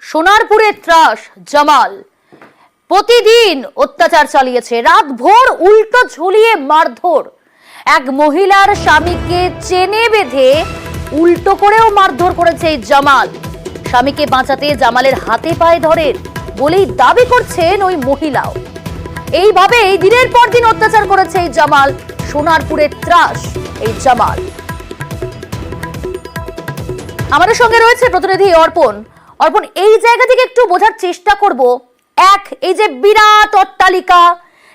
সোনারপুরে ত্রাস জামাল প্রতিদিন অত্যাচার চালিয়েছে, রাত ভোর উল্টো ঝুলিয়ে মারধর, এক মহিলার স্বামীকে চেনে বেঁধে উল্টো করেও মারধর করেছে এই জামাল। স্বামীকে বাঁচাতে জামালের হাতে পায়ে ধরে বলেই দাবি করছেন ওই মহিলাও। এইভাবে এই দিনের পর দিন অত্যাচার করেছে এই জামাল। সোনারপুরে ত্রাস এই জামাল। আমাদের সঙ্গে রয়েছে প্রতিনিধি অর্পণ। অর্পণ, এই জায়গা থেকে একটু বোঝার চেষ্টা করব, এই যে বিরাট অট্টালিকা,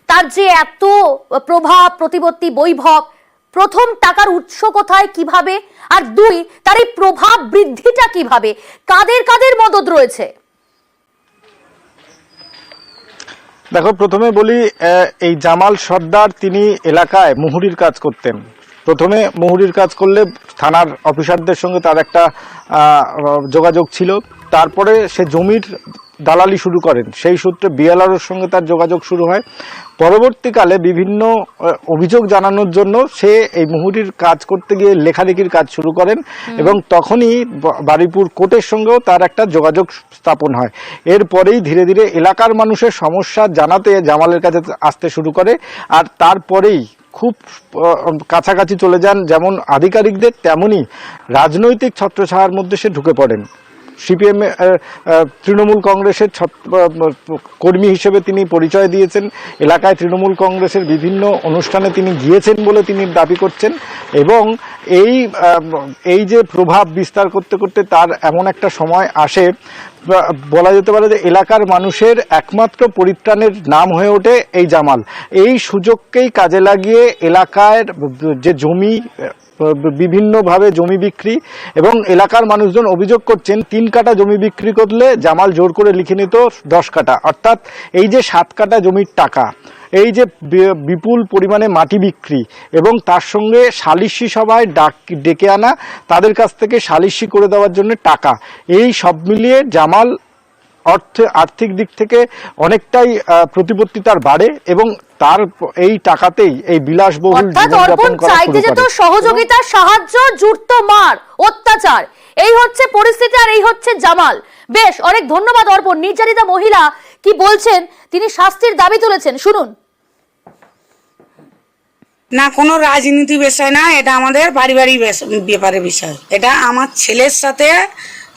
তার যে এত প্রভাব প্রতিপত্তি বৈভব, প্রথম টাকার উৎস কোথায়, কিভাবে, আর দুই তার এই প্রভাব বৃদ্ধিটা কিভাবে, কাদের কাদের মদত রয়েছে? দেখো, প্রথমে বলি, এই জামাল সর্দার তিনি এলাকায় মুহুরির কাজ করতেন। প্রথমে মুহুরির কাজ করলে থানার অফিসারদের সঙ্গে তার একটা যোগাযোগ ছিল। তারপরে সে জমির দালালি শুরু করেন, সেই সূত্রে বিএলআরওর সঙ্গে তার যোগাযোগ শুরু হয়। পরবর্তীকালে বিভিন্ন অভিযোগ জানানোর জন্য সে এই মুহুরির কাজ করতে গিয়ে লেখালেখির কাজ শুরু করেন এবং তখনই বারুইপুর কোর্টের সঙ্গেও তার একটা যোগাযোগ স্থাপন হয়। এরপরেই ধীরে ধীরে এলাকার মানুষের সমস্যা জানাতে জামালের কাছে আসতে শুরু করে, আর তারপরেই খুব কাছাকাছি চলে যান যেমন আধিকারিকদের, তেমনই রাজনৈতিক ছত্রছায়ার মধ্যে সে ঢুকে পড়েন। সিপিএম তৃণমূল কংগ্রেসের কর্মী হিসেবে তিনি পরিচয় দিয়েছেন। এলাকায় তৃণমূল কংগ্রেসের বিভিন্ন অনুষ্ঠানে তিনি গিয়েছেন বলে তিনি দাবি করছেন এবং এই যে প্রভাব বিস্তার করতে করতে তার এমন একটা সময় আসে, বলা যেতে পারে যে এলাকার মানুষের একমাত্র পরিত্রাণের নাম হয়ে ওঠে এই জামাল। এই সুযোগকেই কাজে লাগিয়ে এলাকার যে জমি, বিভিন্নভাবে জমি বিক্রি, এবং এলাকার মানুষজন অভিযোগ করছেন 3 কাঠা জমি বিক্রি করলে জামাল জোর করে লিখে নিত 10 কাঠা, অর্থাৎ এই যে 7 কাঠা জমির টাকা, এই যে বিপুল পরিমাণে মাটি বিক্রি এবং তার সঙ্গে সালিশি সভায় ডেকে আনা, তাদের কাছ থেকে সালিশি করে দেওয়ার জন্য টাকা, এই সব মিলিয়ে জামাল আর্থিক দিক থেকে অনেকটাই প্রতিপত্তি তার বাড়ে এবং তার এই টাকাতেই এই বিলাসবহুল জীবনযাপন করা শুরু করে। সহযোগিতা, সাহায্য, জুটতো মার, অত্যাচার, এই হচ্ছে পরিস্থিতি আর এই হচ্ছে জামাল। বেশ, অনেক ধন্যবাদ অর্পণ। নির্যাতিতা মহিলা কি বলছেন, তিনি শাস্তির দাবি তুলেছেন, শুনুন। না, কোনো রাজনীতি বিষয় না, এটা আমাদের পারিবারিক ব্যাপারের বিষয়। এটা আমার ছেলের সাথে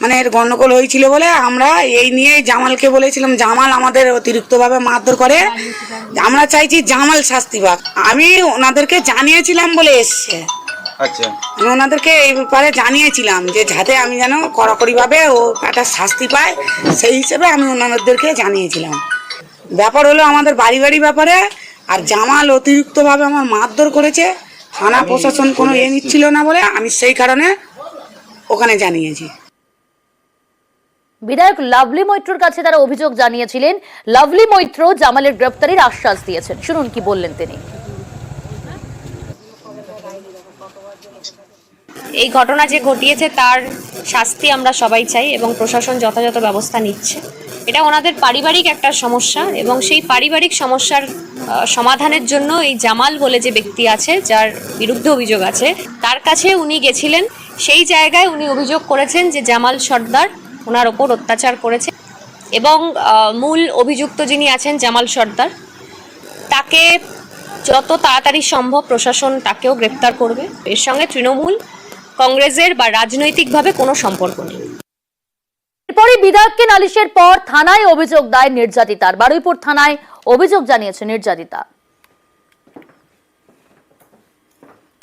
মানে এর গন্ডগোল হয়েছিল বলে আমরা এই নিয়ে জামালকে বলেছিলাম, জামাল আমাদের অতিরিক্তভাবে মারধর করে, আমরা চাইছি জামাল শাস্তি পাক। আমি ওনাদেরকে জানিয়েছিলাম বলে এসছে। আচ্ছা, আমি ওনাদেরকে এই ব্যাপারে জানিয়েছিলাম যে যাতে আমি যেন কড়াকড়িভাবে ও একটা শাস্তি পায়, সেই হিসেবে আমি ওনাদেরকে জানিয়েছিলাম। ব্যাপার হলো আমাদের বাড়ি ব্যাপারে, আর জামাল অতিরিক্তভাবে আমার মারধর করেছে, থানা প্রশাসন কোনো নিচ্ছিল না বলে আমি সেই কারণে ওখানে জানিয়েছি। বিধায়ক লাভলি মৈত্রর কাছে তারা অভিযোগ জানিয়েছিলেন। লাভলি মৈত্র জামালের গ্রেফতারির আশ্বাস দিয়েছেন, শুনুন কি বললেন তিনি। এই ঘটনা যে ঘটিয়েছে তার শাস্তি আমরা সবাই চাই এবং প্রশাসন যথাযথ ব্যবস্থা নিচ্ছে। এটা ওনাদের পারিবারিক একটা সমস্যা এবং সেই পারিবারিক সমস্যার সমাধানের জন্য এই জামাল বলে যে ব্যক্তি আছে, যার বিরুদ্ধে অভিযোগ আছে, তার কাছে উনি গেছিলেন। সেই জায়গায় উনি অভিযোগ করেছেন যে জামাল সর্দার ওনার ওপর অত্যাচার করেছে এবং মূল অভিযুক্ত যিনি আছেন জামাল সর্দার, তাকে যত তাড়াতাড়ি সম্ভব প্রশাসন তাকেও গ্রেপ্তার করবে। এর সঙ্গে তৃণমূল কংগ্রেসের বা রাজনৈতিকভাবে কোনো সম্পর্ক নেই। এরপরই বিধায়ককে নালিশের পর থানায় অভিযোগ দায় নির্যাতিতার। বারুইপুর থানায় অভিযোগ জানিয়েছে নির্যাতিতা।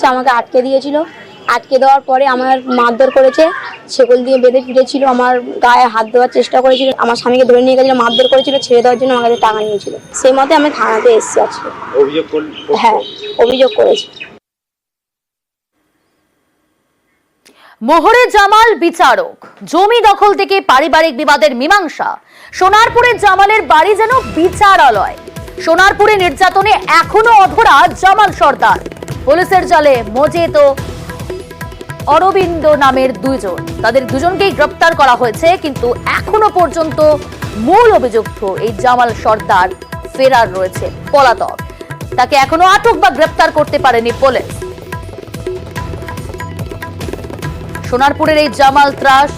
আমাকে আটকে দিয়েছিল, আটকে দেওয়ার পরে আমার মারধর করেছে, শেকল দিয়ে বেঁধে ফিরেছিল, আমার গায়ে হাত দেওয়ার চেষ্টা করেছিল, আমার স্বামীকে ধরে নিয়ে গেছিল, মারধর করেছিল, ছেড়ে দেওয়ার জন্য আমার কাছে টাকা নিয়েছিল। সেই মতে আমি থানাতে এসেছি আজকে। হ্যাঁ, অভিযোগ করেছি। মোহরে জামাল বিচারক, জমি দখল থেকে পারিবারিক বিবাদের মীমাংসা। সোনারপুরের জামালের বাড়ি যেন বিচারালয়। সোনারপুরে নির্যাতনে এখনো অধরা জামাল সর্দার। পুলিশের জালে মজিদ ও অরবিন্দ নামের 2 জন, তাদের 2 জনকেই গ্রেপ্তার করা হয়েছে, কিন্তু এখনো পর্যন্ত মূল অভিযুক্ত এই জামাল সর্দার ফেরার রয়েছে, পলাতক। তাকে এখনো আটক বা গ্রেপ্তার করতে পারেনি পুলিশ। সোনারপুরের এই জামাল ত্রাস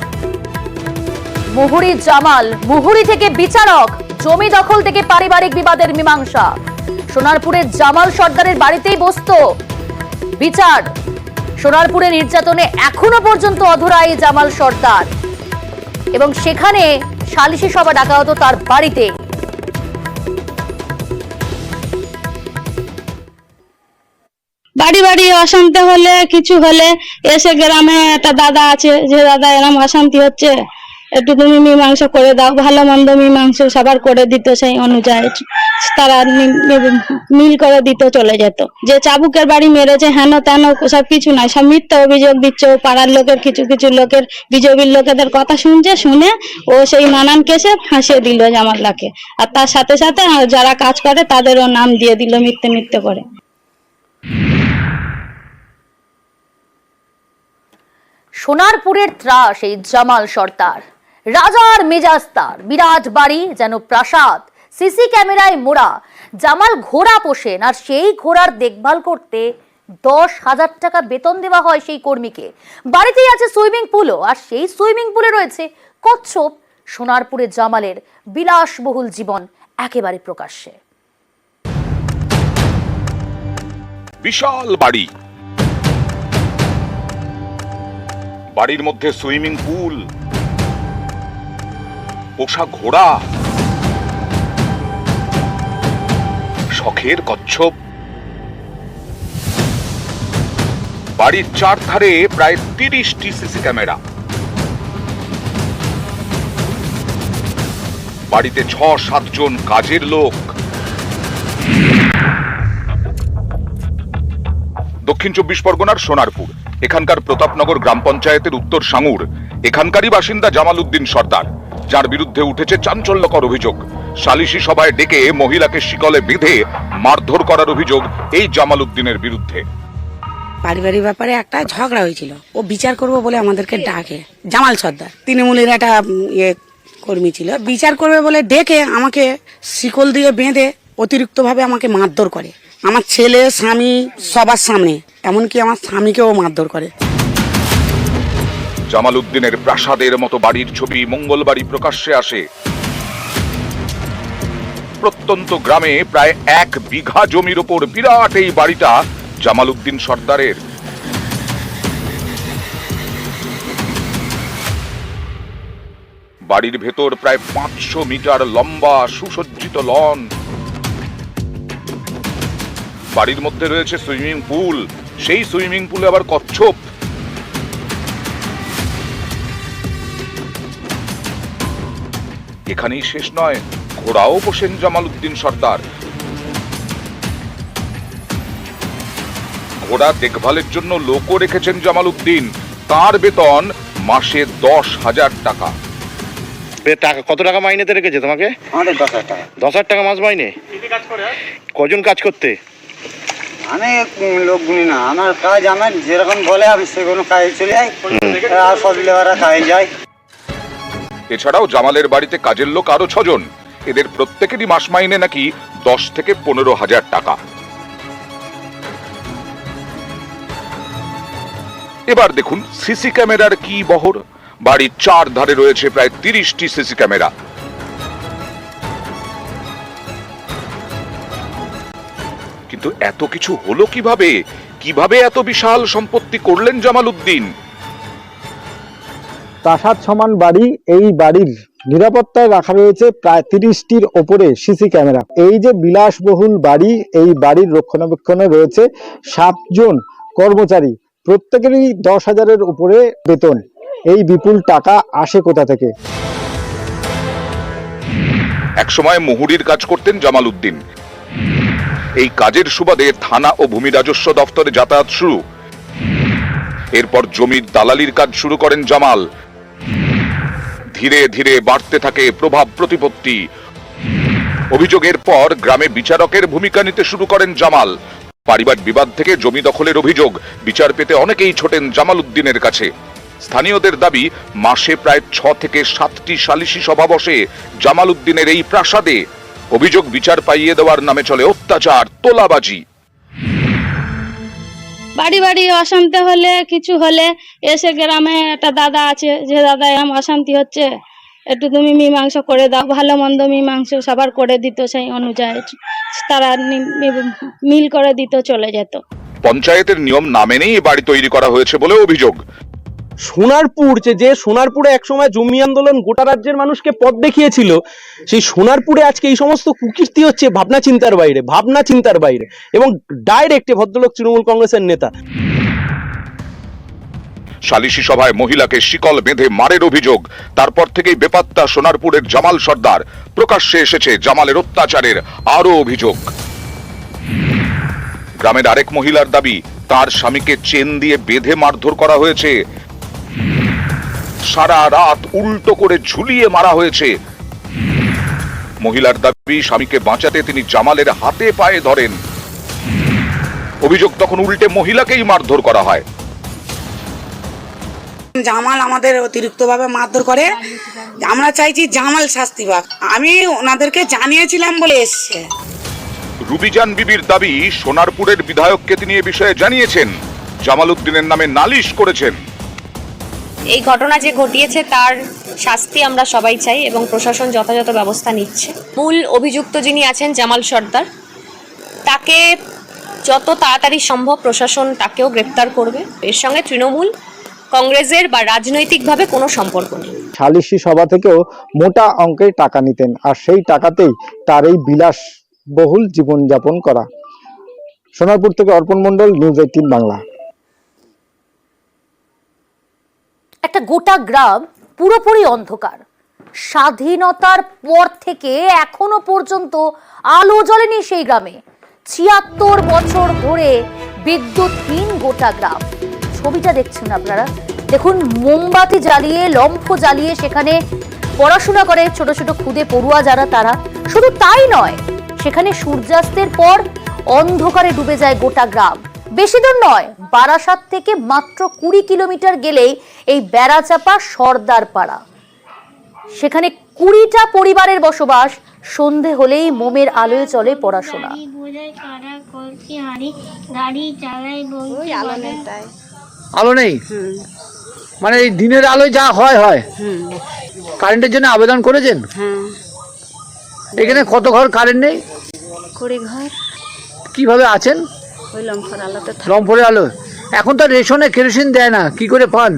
মুহুরী জামাল, মুহুরী থেকে বিচারক, জমি দখল থেকে পারিবারিক বিবাদের মীমাংসা। সোনারপুরের জামাল সর্দারের বাড়িতেই বসতো বিচার। সোনারপুরে নির্যাতনে এখনো পর্যন্ত অধরা এই জামাল সর্দার, এবং সেখানে সালিশি সভা ডাকা হতো তার বাড়িতে। বাড়ি বাড়ি অশান্তি হলে কিছু হলে এসে গ্রামে একটা দাদা আছে, যে দাদা এরম অশান্তি হচ্ছে, একটু তুমি মীমাংসা করে দাও। ভালো মন্দ মীমাংসা সবার করে দিত, সেই অনুযায়ী তারা মিল করে দিত, চলে যেত। যে চাবুকের বাড়ি মেরেছে হেন তেন সব কিছু নাই, সব মিথ্যা অভিযোগ দিচ্ছে। ও পাড়ার লোকের কিছু কিছু লোকের, বিজেপির লোকেদের কথা শুনে ও সেই নানান কেসে ফাঁসিয়ে দিল জামালদাকে। আর তার সাথে সাথে যারা কাজ করে তাদেরও নাম দিয়ে দিল মিথ্যে করে। সোনারপুরের ত্রাস এই জামাল সর্দার। রাজার মেজাজ তার, বিরাট বাড়ি যেন প্রাসাদ, সিসি ক্যামেরায় মোড়া। জামাল ঘোড়া পোষেন, আর সেই ঘোড়ার দেখভাল করতে 10,000 টাকা বেতন দেওয়া হয় সেই কর্মীকে। বাড়িতেই আছে সুইমিং পুলও, আর সেই সুইমিং পুলে রয়েছে কচ্ছপ। সোনারপুরের জামালের বিলাসবহুল জীবন একেবারে প্রকাশ্যে। বিশাল বাড়ি, বাড়ির মধ্যে সুইমিং পুল, পোষা ঘোড়া, শখের কচ্ছপ। বাড়ির চারধারে প্রায় 30টি সিসি ক্যামেরা। বাড়িতে 6-7 জন কাজের লোক। দক্ষিণ 24 পরগনার সোনারপুর, এখানকার প্রতাপনগর গ্রাম পঞ্চায়েতের উত্তর সাঙ্গুর। এখানকারই বাসিন্দা জামাল উদ্দিন সর্দার, যার বিরুদ্ধে উঠেছে চাঞ্চল্যকর অভিযোগ। সালিশি সভায় ডেকে মহিলাকে শিকলে বেঁধে মারধর করার অভিযোগ এই জামাল উদ্দিনের বিরুদ্ধে। পারিবারিক ব্যাপারে একটা ঝগড়া হয়েছিল, ও বিচার করবো বলে আমাদেরকে ডাকে। জামাল সর্দার তৃণমূলের একটা কর্মী ছিল, বিচার করবে বলে ডেকে আমাকে শিকল দিয়ে বেঁধে অতিরিক্তভাবে আমাকে মারধর করে। আমার ছেলে, স্বামী, সবার সামনে, এমনকি আমার স্বামীকেও মারধর করে। জামাল উদ্দিনের প্রাসাদের মতো বাড়ির ছবি মঙ্গলবারই প্রকাশ্যে আসে। প্রত্যন্ত গ্রামে প্রায় 1 বিঘা জমির ওপর বিরাট এই বাড়িটা জামাল উদ্দিন সর্দারের। বাড়ির ভেতর প্রায় 500 মিটার লম্বা সুসজ্জিত লন। বাড়ির মধ্যে রয়েছে সুইমিং পুল, সেই সুইমিং পুলে আবার কচ্ছপ। এখানেই শেষ নয়, ঘোড়াও পোষেন জামাল উদ্দিন সর্দার। ঘোড়া দেখভালের জন্য লোকও রেখেছেন জামাল উদ্দিন। তার বেতন মাসে 10,000 টাকা। কত টাকা মাইনেতে রেখেছে তোমাকে? আমাদের 10,000 টাকা। 10,000 টাকা মাস মাইনে? কজন কাজ করতে? আমি লোক গুনি না, আমার কাজ আমার যেরকম বলে আমি সেগুলো কাজে চলে যাই, আর সব লেবাররা কাজে যায়। এছাড়াও জামালের বাড়িতে কাজের লোক আরো 6 জন। এদের প্রত্যেকেরই মাস মাইনে নাকি 10 থেকে 15,000 টাকা। এবার দেখুন সিসি ক্যামেরার কি বহর। বাড়ির 4 ধারে রয়েছে প্রায় 30টি সিসি ক্যামেরা। কিন্তু এত কিছু হলো কিভাবে? কিভাবে এত বিশাল সম্পত্তি করলেন জামাল উদ্দিন? প্রাসাদ সমান বাড়ি, এই বাড়ির নিরাপত্তায় রাখা রয়েছে প্রায় 30টির ওপরে সিসি ক্যামেরা। এই যে বিলাসবহুল বাড়ি, এই বাড়ির রক্ষণাবেক্ষণে রয়েছে 7 জন কর্মচারী, প্রত্যেকেরই 10,000-এর উপরে বেতন। এই বিপুল টাকা আসে কোথা থেকে? একসময় মুহুরীর কাজ করতেন জামাল উদ্দিন। এই কাজের সুবাদে থানা ও ভূমি রাজস্ব দপ্তরে যাতায়াত শুরু। এরপর জমির দালালির কাজ শুরু করেন জামাল। ধীরে ধীরে বাড়তে থাকে প্রভাব প্রতিপত্তি। অভিযোগের পর গ্রামে বিচারকের ভূমিকা নিতে শুরু করেন জামাল। পারিবারিক বিবাদ থেকে জমি দখলের অভিযোগ, বিচার পেতে অনেকেই ছোটেন জামাল উদ্দিনের কাছে। স্থানীয়দের দাবি, মাসে প্রায় 6 থেকে 7টি সালিশি সভা বসে জামাল উদ্দিনের এই প্রাসাদে। অভিযোগ, বিচার পাইয়ে দেওয়ার নামে চলে অত্যাচার, তোলাবাজি। বাড়ি বাড়ি অশান্তি হলে কিছু হলে এসে গ্রামে একটা দাদা আছে, যে দাদা এরম অশান্তি হচ্ছে, একটু তুমি মীমাংসা করে দাও, ভালো মন্দ মীমাংসা সবার করে দিত, সেই অনুযায়ী তারা মিল করে দিত, চলে যেত। পঞ্চায়েতের নিয়ম না মেনেই এই বাড়ি তৈরি করা হয়েছে বলে অভিযোগ। সোনারপুর যে সোনারপুরে একসময় জমি আন্দোলন গোটা রাজ্যের মানুষকে পথ দেখিয়েছিল, সেই সোনারপুরে আজকে এই সমস্ত কুকীর্তি হচ্ছে ভাবনা চিন্তার বাইরে এবং ডাইরেক্ট ভদ্রলোক তৃণমূল কংগ্রেসের নেতা। সালিশি সভায় মহিলাকে শিকল বেঁধে মারের অভিযোগ, তারপর থেকেই বেপাত্তা সোনারপুরের জামাল সর্দার। প্রকাশ্যে এসেছে জামালের অত্যাচারের আরো অভিযোগ। গ্রামের আরেক মহিলার দাবি, তার স্বামীকে চেন দিয়ে বেঁধে মারধর করা হয়েছে, সারা রাত উল্টো করে ঝুলিয়ে মারা হয়েছে। মহিলার দাবি, স্বামীকে বাঁচাতে তিনি জামালের হাতে পায়ে ধরেন। অভিযোগ, তখন উল্টে মহিলাকেই মারধর করা হয়। জামাল আমাদের অতিরিক্তভাবে মারধর করে। আমরা চাইছি জামাল শাস্তি পাক। আমি ওনাদেরকে জানিয়েছিলাম বলে এসছে। রুবিজান বিবির দাবি, সোনারপুরের বিধায়ককে তিনি এ বিষয়ে জানিয়েছেন, জামাল উদ্দিনের নামে নালিশ করেছেন। এই ঘটনা যে ঘটিয়েছে তার শাস্তি আমরা সবাই চাই এবং প্রশাসন যথাযথ ব্যবস্থা নিচ্ছে। মূল অভিযুক্ত যিনি আছেন জামাল সর্দার, তাকে যত তাড়াতাড়ি সম্ভব প্রশাসন তাকেও গ্রেপ্তার করবে। এর সঙ্গে তৃণমূল কংগ্রেসের বা রাজনৈতিকভাবে কোনো সম্পর্ক নেই। সালিশি সভা থেকেও মোটা অঙ্কের টাকা নিতেন, আর সেই টাকাতেই তার এই বিলাসবহুল জীবনযাপন করা। সোনারপুর থেকে অর্পণ মণ্ডল, নিউজ 18 বাংলা। একটা গোটা গ্রাম পুরোপুরি অন্ধকার। স্বাধীনতার পর থেকে এখনো পর্যন্ত আলো জ্বলেনি সেই গ্রামে। ৭৬ বছর ধরে বিদ্যুৎহীন গোটা গ্রাম। ছবিটা দেখছেন আপনারা, দেখুন মোমবাতি জ্বালিয়ে, লম্ফ জ্বালিয়ে সেখানে পড়াশোনা করে ছোট ছোট খুদে পড়ুয়া যারা, তারা। শুধু তাই নয়, সেখানে সূর্যাস্তের পর অন্ধকারে ডুবে যায় গোটা গ্রাম। বেশি দূর নয়, বারাসাত থেকে মাত্র ২০ কিলোমিটার গেলেই এই বেড়াচাপা সর্দার পাড়া। সেখানে ২০টা পরিবারের বসবাস। সন্ধে হলেই মোমের আলোয় চলে পড়াশোনা। আলো নেই, মানে এই দিনের আলোয় যা হয়। কারেন্টের জন্য আবেদন করেছেন? এখানে কত ঘর কারেন্ট নেই? ২০ ঘর। কিভাবে আছেন? ওই লম্ফরের আলো। এখন তো রেশনে কেরোসিন দেয় না, কি করে পান?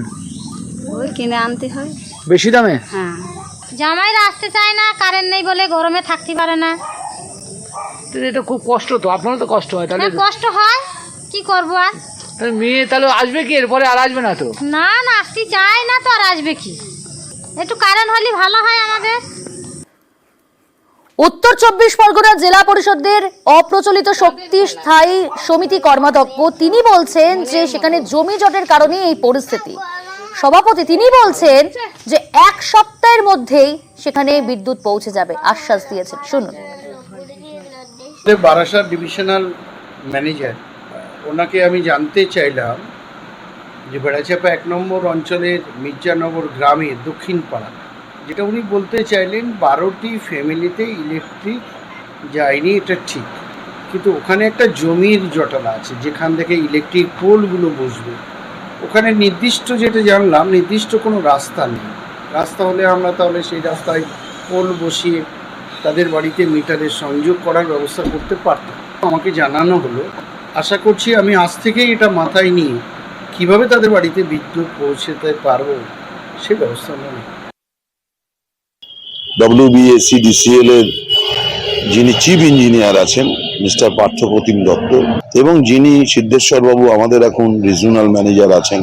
ওই কিনে আনতে হয় বেশি দামে। হ্যাঁ, জামাইরা আসতে চায় না, কারেন্ট নেই বলে গরমে থাকতে পারে না। এটা খুব কষ্ট তো, আপনারও তো কষ্ট হয়। তাহলে কষ্ট হয়, কি করবো আর। মেয়ে তাহলে আসবে কি এরপরে? আর আসবে না তো? না, আসতে চায় না তো, আর আসবে কি? একটু কারেন্ট হলে ভালো হয় আমাদের। উত্তর ২৪ পরগনা জেলা পরিষদের অপ্রচলিত শক্তি স্থায়ী সমিতি কর্মাধ্যক্ষ তিনি বলছেন যে সেখানে জমি জটের কারণে এই পরিস্থিতি। সভাপতি তিনি বলছেন যে ১ সপ্তাহের মধ্যেই সেখানে বিদ্যুৎ পৌঁছে যাবে, আশ্বাস দিয়েছেন। শুনুন। বারাসাত ডিভিশনাল ম্যানেজার, ওনাকে আমি জানতে চাইলাম যে বেড়াচাপা ১ নম্বর অঞ্চলের মির্জানগর গ্রামের দক্ষিণ পাড়া, যেটা উনি বলতে চাইলেন ১২টি ফ্যামিলিতে ইলেকট্রিক যায়নি, এটা ঠিক, কিন্তু ওখানে একটা জমির জটলা আছে যেখান থেকে ইলেকট্রিক পোলগুলো বসবে। ওখানে নির্দিষ্ট, যেটা জানলাম, নির্দিষ্ট কোনো রাস্তা নেই। রাস্তা হলে আমরা তাহলে সেই রাস্তায় পোল বসিয়ে তাদের বাড়িতে মিটারের সংযোগ করার ব্যবস্থা করতে পারতাম। আমাকে জানানো হলো, আশা করছি আমি আজ থেকেই এটা মাথায় নিয়ে কীভাবে তাদের বাড়িতে বিদ্যুৎ পৌঁছতে পারবো সে ব্যবস্থা নেব। WBSCDCL এর যিনি চিফ ইঞ্জিনিয়ার আছেন মিস্টার পার্থপ্রতিম দত্ত, এবং যিনি সিদ্ধেশ্বরবাবু আমাদের এখন রিজিওনাল ম্যানেজার আছেন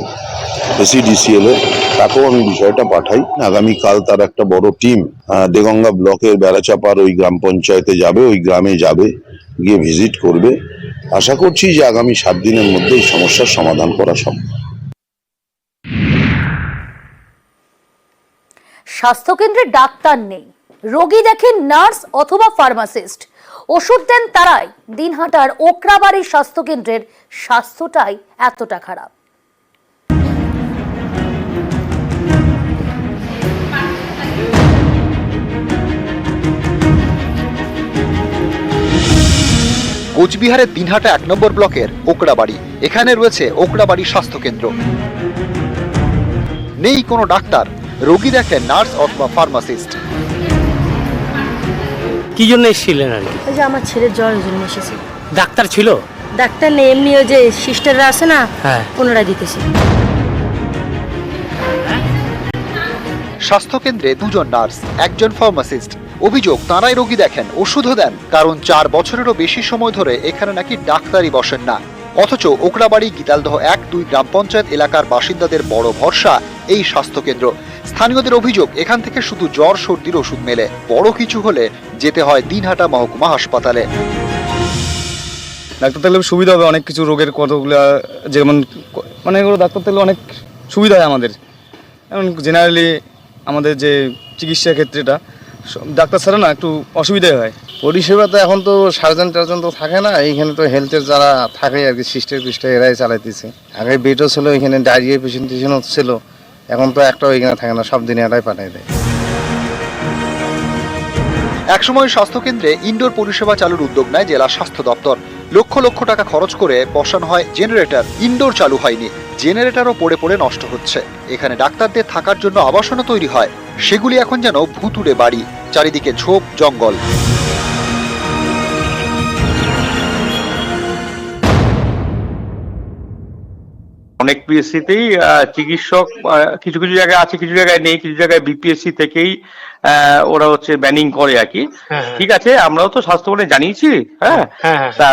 SCDCL এর, তাকেও আমি বিষয়টা পাঠাই। আগামীকাল তার একটা বড় টিম দেগঙ্গা ব্লকের বেড়াচাপার ওই গ্রাম পঞ্চায়েতে যাবে, ওই গ্রামে যাবে, গিয়ে ভিজিট করবে। আশা করছি যে আগামী 7 দিনের মধ্যে এই সমস্যার সমাধান করা সম্ভব। স্বাস্থ্যকেন্দ্রে ডাক্তার নেই, রোগী দেখেন নার্স অথবা ফার্মাসিস্ট, ওষুধ দেন তারাই। দিনহাটার ওকরাবাড়ি স্বাস্থ্যকেন্দ্রের স্বাস্থ্যটাই এতটা খারাপ। কোচবিহারের দিনহাটা ১ নম্বর ব্লকের ওকরাবাড়ি। এখানে রয়েছে ওকরাবাড়ি স্বাস্থ্যকেন্দ্র। নেই কোনো ডাক্তার, রোগী দেখেন নার্স অথবা ফার্মাসিস্ট। কি জন্য এসেছিলেন আর কি? ওই যে আমার ছেলের জ্বর ওই জন্য এসেছি। ডাক্তার ছিল? ডাক্তার নেই, এমনি ওই যে সিস্টাররা আছে না, হ্যাঁ, ওনারা দিতেছে। স্বাস্থ্যকেন্দ্রে 2 জন নার্স, 1 জন ফার্মাসিস্ট। অভিযোগ তাঁরাই রোগী দেখেন, ওষুধও দেন, কারণ 4 বছরেরও বেশি সময় ধরে এখানে নাকি ডাক্তারই বসেন না। অথচ ওকরাবাড়ি, গীতালদহ 1-2 গ্রাম পঞ্চায়েত এলাকার বাসিন্দাদের বড় ভরসা এই স্বাস্থ্যকেন্দ্র। স্থানীয়দের অভিযোগ এখান থেকে শুধু জ্বর সর্দির ওষুধ মেলে, বড় কিছু হলে যেতে হয় দিনহাটা মহকুমা হাসপাতালে। ডাক্তার থাকলে সুবিধা হবে অনেক কিছু রোগের কতগুলো, যেমন মানে এগুলো ডাক্তার থাকলে অনেক সুবিধা হয় আমাদের। এখন জেনারেলি আমাদের যে চিকিৎসা ক্ষেত্রেটা ডাক্তার ছাড়া না একটু অসুবিধাই হয়। পরিষেবা তো এখন তো সার্জন টার্জন তো থাকে না, এইখানে তো হেলথের যারা থাকে আর কি, সিস্টার পিস্টার এরাই চালাইতেছে। আগে বেডও ছিল, এখানে ডায়রিয়া পেশেন্ট ছিল, এখন তো একটাও এখানে থাকে না, সব দিনে এরাই পাঠিয়ে দেয়। একসময় স্বাস্থ্যকেন্দ্রে ইনডোর পরিষেবা চালুর উদ্যোগ নেয় জেলা স্বাস্থ্য দপ্তর। লক্ষ লক্ষ টাকা খরচ করে বসানো হয় জেনারেটর। ইনডোর চালু হয়নি, জেনারেটরও পড়ে পড়ে নষ্ট হচ্ছে। এখানে ডাক্তারদের থাকার জন্য আবাসনও তৈরি হয়, সেগুলি এখন যেন ভুতুড়ে বাড়ি, চারিদিকে ঝোপ জঙ্গল। অনেক পিএসসিতেই চিকিৎসক কিছু কিছু জায়গায় আছে, কিছু জায়গায় নেই, কিছু জায়গায় বিপিএসসি থেকেই ওরা হচ্ছে ব্যানিং করে আর কি। ঠিক আছে, আমরাও তো স্বাস্থ্য বলে জানিয়েছি, হ্যাঁ, তা